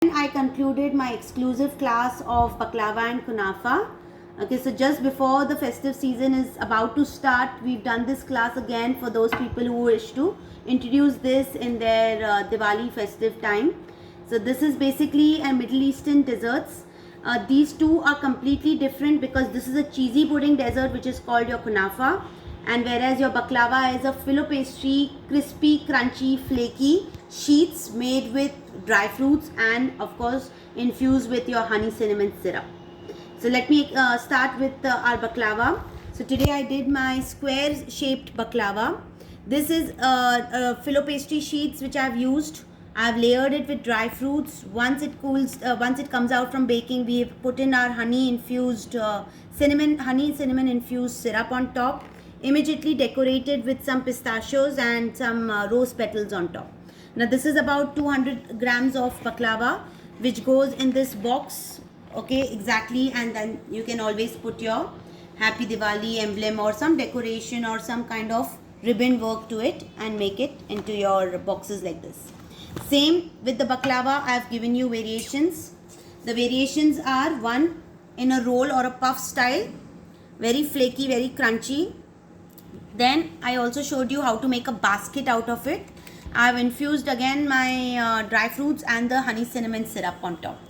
I concluded my exclusive class of baklava and kunafa. Okay, so just before the festive season is about to start, we've done this class again for those people who wish to introduce this in their Diwali festive time. So this is basically a Middle Eastern desserts. These two are completely different because this is a cheesy pudding dessert which is called your kunafa, and whereas your baklava is a filo pastry, crispy, crunchy, flaky sheets made with dry fruits and of course infused with your honey cinnamon syrup. So let me start with our baklava. So today I did my square shaped baklava. This is filo pastry sheets which I've used. I've layered it with dry fruits. Once it cools, once it comes out from baking, we have put in our honey infused cinnamon infused syrup on top. Immediately decorated with some pistachios and some rose petals on top. Now this is about 200 grams of baklava which goes in this box. Okay, exactly, and then you can always put your Happy Diwali emblem or some decoration or some kind of ribbon work to it and make it into your boxes like this. Same with the baklava, I have given you variations. The variations are one in a roll or a puff style, very flaky, very crunchy. Then I also showed you how to make a basket out of it. I have infused again my dry fruits and the honey cinnamon syrup on top.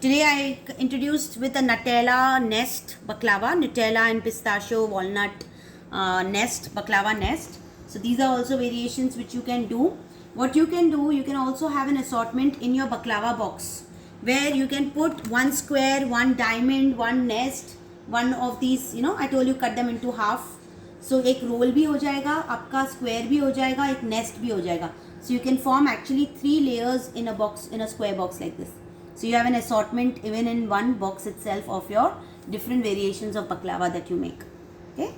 Today I introduced with a Nutella nest baklava, Nutella and pistachio walnut nest, baklava nest. So these are also variations which you can do. What you can do, you can also have an assortment in your baklava box where you can put one square, one diamond, one nest, one of these, I told you cut them into half. So एक roll भी हो जाएगा, आपका square भी हो जाएगा, एक nest भी हो जाएगा. So you can form actually 3 layers in a box, in a square box like this. So you have an assortment even in one box itself of your different variations of baklava that you make. Okay.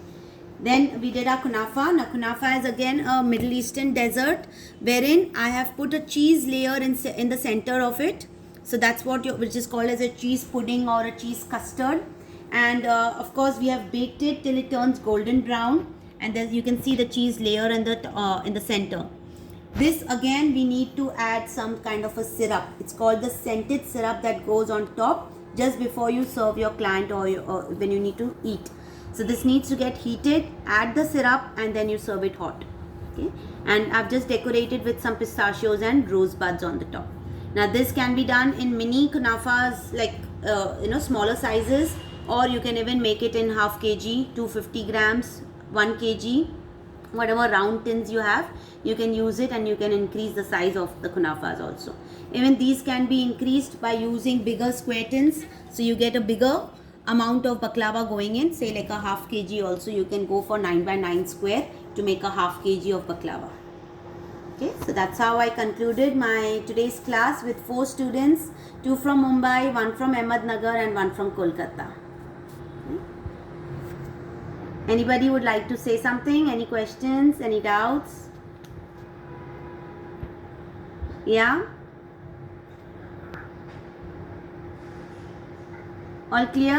Then we did our kunafa. Now kunafa is again a Middle Eastern dessert wherein I have put a cheese layer in the center of it. So that's what which is called as a cheese pudding or a cheese custard. And of course we have baked it till it turns golden brown, and then you can see the cheese layer in the center. This again we need to add some kind of a syrup. It's called the scented syrup that goes on top just before you serve your client or when you need to eat. So this needs to get heated, add the syrup, and then you serve it hot. Okay, and I've just decorated with some pistachios and rosebuds on the top. Now this can be done in mini kunafas, like smaller sizes, or you can even make it in half kg, 250 grams, 1 kg, whatever round tins you have, you can use it and you can increase the size of the kunafas also. Even these can be increased by using bigger square tins, so you get a bigger amount of baklava going in, say like a half kg also. You can go for 9 by 9 square to make a half kg of baklava. Okay, so that's how I concluded my today's class with 4 students, 2 from Mumbai, 1 from Ahmednagar and 1 from Kolkata. Anybody would like to say something? Any questions? Any doubts? Yeah? All clear?